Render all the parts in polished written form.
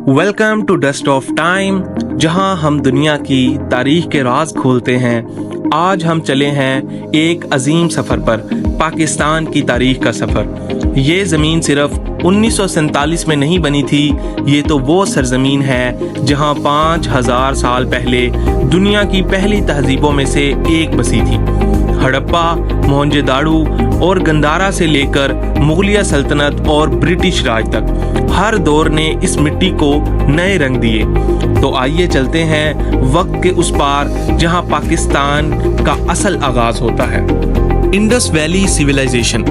Welcome to dust of time, جہاں ہم دنیا کی تاریخ کے راز کھولتے ہیں۔ آج ہم چلے ہیں ایک عظیم سفر پر، پاکستان کی تاریخ کا سفر۔ یہ زمین صرف 1947 میں نہیں بنی تھی، یہ تو وہ سرزمین ہے جہاں 5000 سال پہلے دنیا کی پہلی تہذیبوں میں سے ایک بسی تھی۔ ہڑپا، موہنجو داڑو اور گندھارا سے لے کر مغلیہ سلطنت اور برٹش راج تک ہر دور نے اس مٹی کو نئے رنگ دیے۔ تو آئیے چلتے ہیں وقت کے اس پار جہاں پاکستان کا اصل آغاز ہوتا ہے۔ Indus valley civilisation.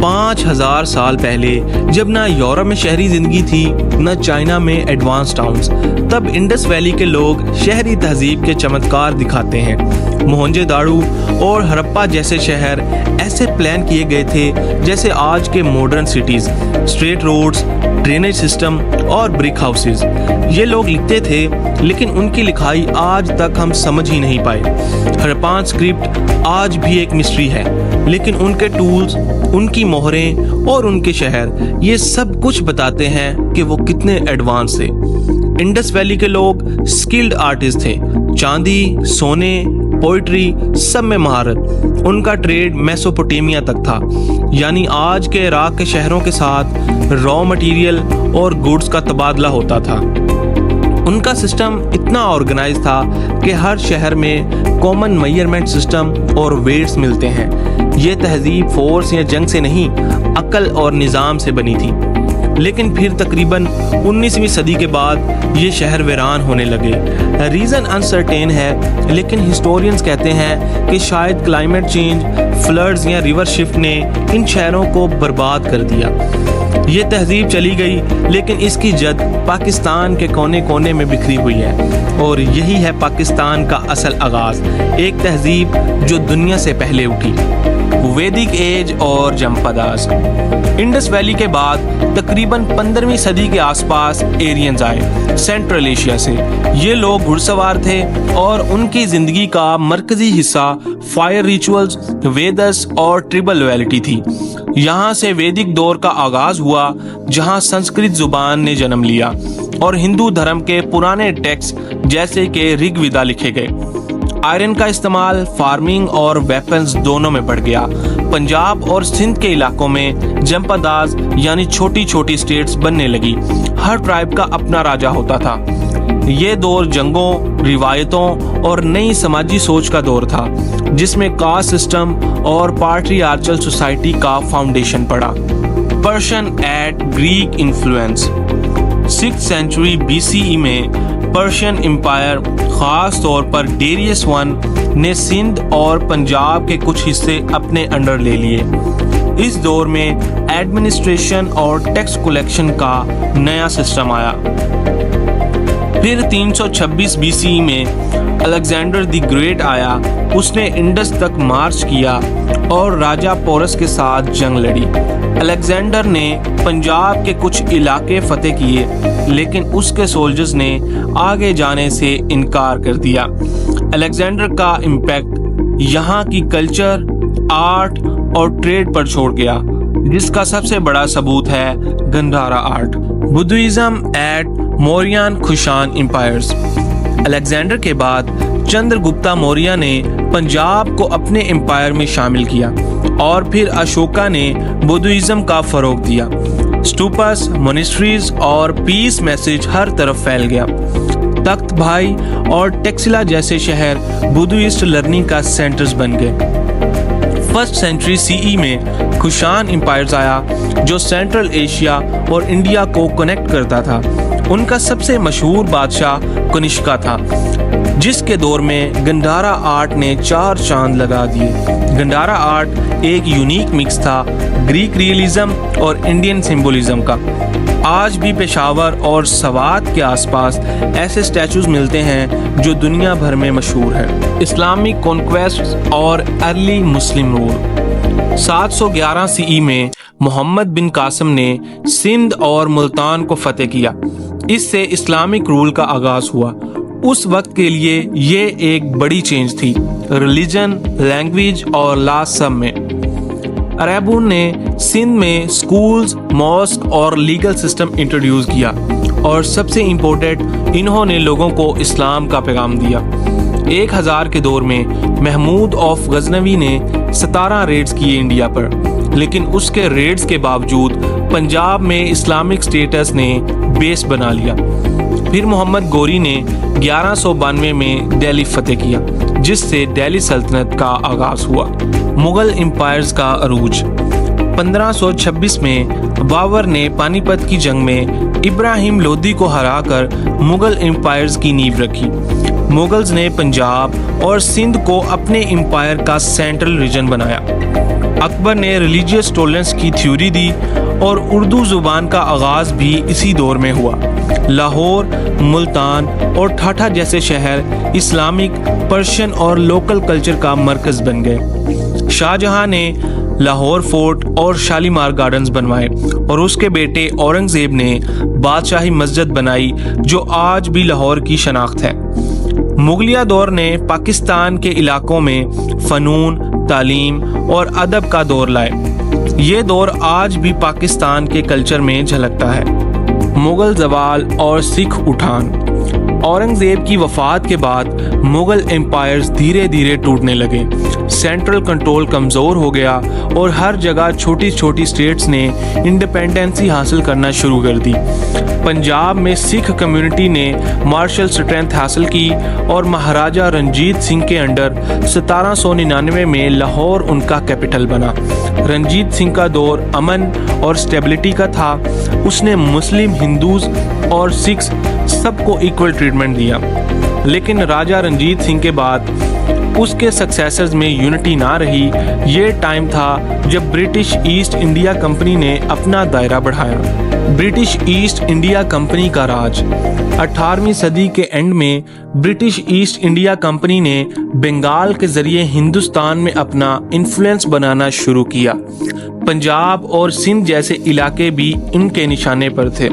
5000 سال پہلے جب نہ یورپ میں شہری زندگی تھی نہ چائنا میں ایڈوانس ٹاؤنز، تب انڈس ویلی کے لوگ شہری تہذیب کے چمتکار دکھاتے ہیں۔ موہنجو داڑو اور ہڑپا جیسے شہر ایسے پلان کیے گئے تھے جیسے آج کے modern cities, street roads, drainage system اور برک ہاؤسز۔ یہ لوگ لکھتے تھے لیکن ان کی لکھائی آج تک ہم سمجھ ہی نہیں پائے۔ ہڑپان اسکرپٹ آج بھی ایک مسٹری ہے، لیکن ان کے ٹولز، ان کی مہریں اور ان کے شہر یہ سب کچھ بتاتے ہیں کہ وہ کتنے ایڈوانس تھے۔ انڈس ویلی کے لوگ اسکلڈ آرٹسٹ تھے، چاندی، سونے، پوئٹری سب میں مہارت۔ ان کا ٹریڈ میسوپوٹیمیا تک تھا، یعنی آج کے عراق کے شہروں کے ساتھ را مٹیریل اور گوڈز کا تبادلہ ہوتا تھا۔ ان کا سسٹم اتنا آرگنائز تھا کہ ہر شہر میں کامن میئرمنٹ سسٹم اور ویٹس ملتے ہیں۔ یہ تہذیب فورس یا جنگ سے نہیں، عقل اور نظام سے بنی تھی۔ لیکن پھر تقریباً 19ویں صدی کے بعد یہ شہر ویران ہونے لگے۔ ریزن انسرٹین ہے، لیکن ہسٹورینز کہتے ہیں کہ شاید کلائمیٹ چینج، فلڈز یا ریور شفٹ نے ان شہروں کو برباد کر دیا۔ یہ تہذیب چلی گئی، لیکن اس کی جد پاکستان کے کونے کونے میں بکھری ہوئی ہے، اور یہی ہے پاکستان کا اصل آغاز، ایک تہذیب جو دنیا سے پہلے اٹھی۔ ویدک ایج اور جمپاداز۔ انڈس ویلی کے بعد تقریباً 15ویں صدی کے آس پاس ایرینز آئے سینٹرل ایشیا سے۔ یہ لوگ گھڑ سوار تھے اور ان کی زندگی کا مرکزی حصہ فائر ریچولز، ویدس اور ٹریبل لویلٹی تھی۔ یہاں سے ویدک دور کا آغاز ہوا، جہاں سنسکرت زبان نے جنم لیا اور ہندو دھرم کے پرانے ٹیکسٹ جیسے کہ رگ ویدا لکھے گئے۔ آئرن کا استعمال فارمنگ اور ویپنز دونوں میں بڑھ گیا۔ پنجاب اور سندھ کے علاقوں میں جمپاداز یعنی چھوٹی چھوٹی سٹیٹس بننے لگی۔ ہر ٹرائب کا اپنا راجا ہوتا تھا۔ یہ دور جنگوں، روایتوں اور نئی سماجی سوچ کا دور تھا، جس میں کاسٹ سسٹم اور پیٹریارچل سوسائٹی کا فاؤنڈیشن پڑا۔ Persian and Greek influence. 6th century BCE میں پرشین امپائر، خاص طور پر ڈیریس I نے سندھ اور پنجاب کے کچھ حصے اپنے انڈر لے لیے۔ اس دور میں ایڈمنسٹریشن اور ٹیکس کلیکشن کا نیا سسٹم آیا۔ پھر 326 BCE میں الیگزینڈر دی گریٹ آیا۔ اس نے انڈس تک مارچ کیا اور راجا پورس کے ساتھ جنگ لڑی۔ الیگزینڈر نے پنجاب کے کچھ علاقے فتح کیے، لیکن اس کے سولجرز نے آگے جانے سے انکار کر دیا۔ الیگزینڈر کا امپیکٹ یہاں کی کلچر، آرٹ اور ٹریڈ پر چھوڑ گیا، جس کا سب سے بڑا ثبوت ہے Gandhara art. Buddhism at Mauryan Kushan empires. Alexander کے بعد چندر گپتا موریہ نے پنجاب کو اپنے امپائر میں شامل کیا، اور پھر اشوکا نے بدھوازم کا فروغ دیا۔ اسٹوپس، مونسٹریز اور پیس میسج ہر طرف پھیل گیا۔ تخت بھائی اور ٹیکسلا جیسے شہر بدھوئسٹ لرننگ کا سینٹرز بن گئے۔ 1st سینچری CE میں کھشان امپائرز آیا، جو سینٹرل ایشیا اور انڈیا کو کنیکٹ کرتا تھا۔ ان کا سب سے مشہور بادشاہ کنشکا تھا، جس کے دور میں گندھارا آرٹ نے 4 چاند لگا دیے۔ گندھارا آرٹ ایک یونیک مکس تھا گریک ریئلزم اور انڈین سمبولزم کا۔ آج بھی پشاور اور سوات کے آس پاس ایسے سٹیچوز ملتے ہیں جو دنیا بھر میں مشہور ہیں۔ اسلامک کانکویسٹ اور ارلی مسلم رول۔ 711 CE میں محمد بن قاسم نے سندھ اور ملتان کو فتح کیا۔ اس سے اسلامک رول کا آغاز ہوا۔ اس وقت کے لیے یہ ایک بڑی چینج تھی، ریلیجن، لینگویج اور لا سب میں۔ عربوں نے سندھ میں سکولز، ماسک اور لیگل سسٹم انٹروڈیوس کیا۔ اور سب سے امپورٹنٹ انہوں نے لوگوں کو اسلام کا پیغام دیا۔ 1000 کے دور میں محمود آف غزنوی نے 17 ریڈز کیے انڈیا پر، لیکن اس کے ریڈز کے باوجود پنجاب میں اسلامک اسٹیٹس نے بیس بنا لیا۔ پھر محمد گوری نے 1192 میں دہلی فتح کیا، جس سے دہلی سلطنت کا آغاز ہوا۔ مغل امپائرز کا عروج۔ 1526 میں بابر نے پانی پت کی جنگ میں ابراہیم لودھی کو ہرا کر مغل امپائرز کی نیو رکھی۔ مغلز نے پنجاب اور سندھ کو اپنے امپائر کا سینٹرل ریجن بنایا۔ اکبر نے ریلیجیس ٹولرنس کی تھیوری دی اور اردو زبان کا آغاز بھی اسی دور میں ہوا۔ لاہور، ملتان اور ٹھاٹھا جیسے شہر اسلامک، پرشین اور لوکل کلچر کا مرکز بن گئے۔ شاہ جہاں نے لاہور فورٹ اور شالیمار گارڈنز بنوائے اور اس کے بیٹے اورنگزیب نے بادشاہی مسجد بنائی جو آج بھی لاہور کی شناخت ہے۔ مغلیہ دور نے پاکستان کے علاقوں میں فنون، تعلیم اور ادب کا دور لائے۔ یہ دور آج بھی پاکستان کے کلچر میں جھلکتا ہے۔ مغل زوال اور سکھ اٹھان۔ اورنگزیب کی وفات کے بعد مغل امپائرز دھیرے دھیرے ٹوٹنے لگے۔ سینٹرل کنٹرول کمزور ہو گیا اور ہر جگہ چھوٹی چھوٹی اسٹیٹس نے انڈیپینڈنسی حاصل کرنا شروع کر دی۔ پنجاب میں سکھ کمیونٹی نے مارشل اسٹرینتھ حاصل کی اور مہاراجہ رنجیت سنگھ کے انڈر 1799 میں لاہور ان کا کیپٹل بنا۔ رنجیت سنگھ کا دور امن اور اسٹیبلٹی کا تھا۔ اس نے مسلم، ہندوز اور سکھ سب کو ایکول ٹریٹمنٹ دیا، لیکن راجہ رنجیت سنگھ کے بعد اس کے سکسیسرز میں یونٹی نہ رہی۔ یہ ٹائم تھا جب برٹش ایسٹ انڈیا کمپنی نے اپنا دائرہ بڑھایا۔ برٹش ایسٹ انڈیا کمپنی کا راج۔ 18ویں صدی کے اینڈ میں برٹش ایسٹ انڈیا کمپنی نے بنگال کے ذریعے ہندوستان میں اپنا انفلوئنس بنانا شروع کیا۔ پنجاب اور سندھ جیسے علاقے بھی ان کے نشانے پر تھے۔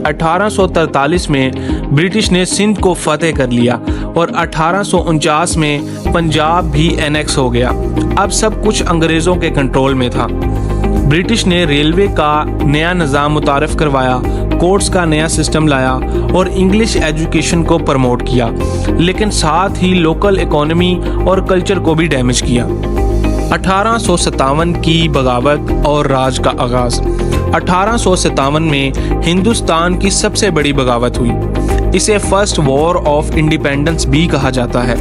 1843 میں برٹش نے سندھ کو فتح کر لیا اور 1849 میں پنجاب بھی اینیکس ہو گیا۔ اب سب کچھ انگریزوں کے کنٹرول میں تھا۔ برٹش نے ریلوے کا نیا نظام متعارف کروایا، کورٹس کا نیا سسٹم لایا اور انگلش ایجوکیشن کو پروموٹ کیا، لیکن ساتھ ہی لوکل اکانومی اور کلچر کو بھی ڈیمیج کیا۔ 1857 کی بغاوت اور راج کا آغاز۔ 1857 میں ہندوستان کی سب سے بڑی بغاوت ہوئی۔ اسے فرسٹ وار آف انڈیپینڈنس بھی کہا جاتا ہے۔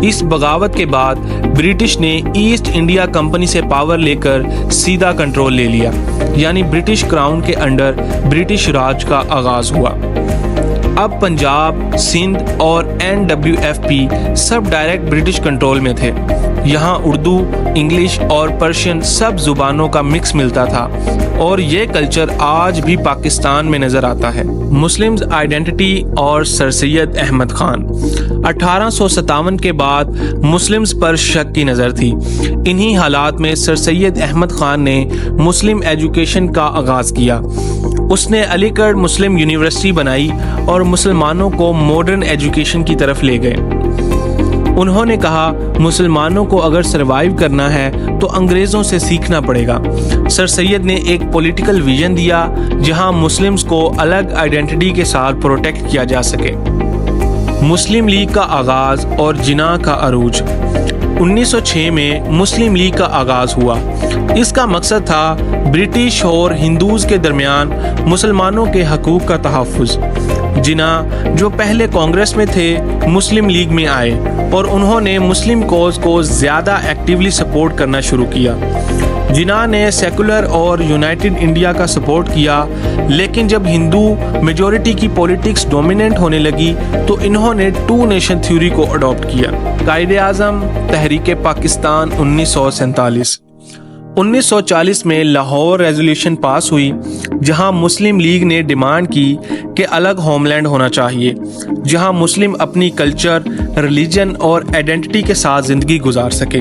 اس بغاوت کے بعد برٹش نے ایسٹ انڈیا کمپنی سے پاور لے کر سیدھا کنٹرول لے لیا، یعنی برٹش کراؤن کے انڈر برٹش راج کا آغاز ہوا۔ اب پنجاب، سندھ اور NWFP سب ڈائریکٹ برٹش کنٹرول میں تھے۔ یہاں اردو، انگلش اور پرشین سب زبانوں کا مکس ملتا تھا اور یہ کلچر آج بھی پاکستان میں نظر آتا ہے۔ مسلمز آئیڈینٹی اور سر سید احمد خان۔ 1857 کے بعد مسلمز پر شک کی نظر تھی۔ انہی حالات میں سر سید احمد خان نے مسلم ایجوکیشن کا آغاز کیا۔ اس نے علی گڑھ مسلم یونیورسٹی بنائی اور مسلمانوں کو ماڈرن ایجوکیشن کی طرف لے گئے۔ انہوں نے کہا مسلمانوں کو اگر سروائیو کرنا ہے تو انگریزوں سے سیکھنا پڑے گا۔ سر سید نے ایک پولیٹیکل ویژن دیا جہاں مسلمز کو الگ آئیڈینٹی کے ساتھ پروٹیکٹ کیا جا سکے۔ مسلم لیگ کا آغاز اور جناح کا عروج۔ 1906 میں مسلم لیگ کا آغاز ہوا۔ اس کا مقصد تھا برٹش اور ہندوز کے درمیان مسلمانوں کے حقوق کا تحفظ۔ جناح جو پہلے کانگریس میں تھے مسلم لیگ میں آئے اور انہوں نے مسلم کوز کو زیادہ ایکٹیولی سپورٹ کرنا شروع کیا۔ جناح نے سیکولر اور یونائٹڈ انڈیا کا سپورٹ کیا، لیکن جب ہندو میجورٹی کی پولیٹکس ڈومیننٹ ہونے لگی تو انہوں نے ٹو نیشن تھیوری کو اڈاپٹ کیا۔ قائد اعظم تحریک پاکستان 1947۔ 1940 میں لاہور ریزولوشن پاس ہوئی جہاں مسلم لیگ نے ڈیمانڈ کی کہ الگ ہوم لینڈ ہونا چاہیے جہاں مسلم اپنی کلچر، ریلیجن اور آئیڈینٹی کے ساتھ زندگی گزار سکے۔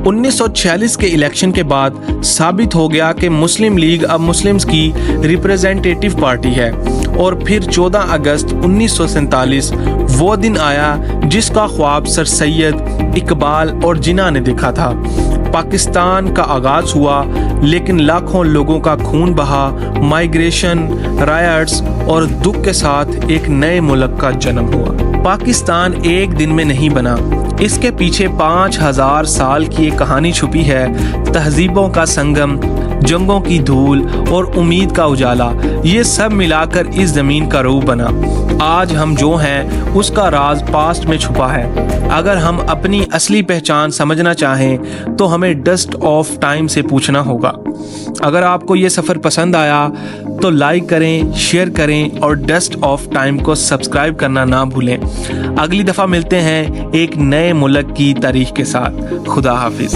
1946 کے الیکشن کے بعد ثابت ہو گیا کہ مسلم لیگ اب مسلمز کی ریپریزنٹیٹیو پارٹی ہے، اور پھر 14 اگست 1947 وہ دن آیا جس کا خواب سر سید، اقبال اور جناح نے دیکھا تھا۔ پاکستان کا آغاز ہوا لیکن لاکھوں لوگوں کا خون بہا، مائیگریشن، رائٹس اور دکھ کے ساتھ ایک نئے ملک کا جنم ہوا۔ پاکستان ایک دن میں نہیں بنا، اس کے پیچھے 5000 سال کی ایک کہانی چھپی ہے، تہذیبوں کا سنگم، جنگوں کی دھول اور امید کا اجالا، یہ سب ملا کر اس زمین کا روح بنا۔ آج ہم جو ہیں اس کا راز پاسٹ میں چھپا ہے۔ اگر ہم اپنی اصلی پہچان سمجھنا چاہیں تو ہمیں ڈسٹ آف ٹائم سے پوچھنا ہوگا۔ اگر آپ کو یہ سفر پسند آیا تو لائک کریں، شیئر کریں اور ڈسٹ آف ٹائم کو سبسکرائب کرنا نہ بھولیں۔ اگلی دفعہ ملتے ہیں ایک نئے ملک کی تاریخ کے ساتھ۔ خدا حافظ۔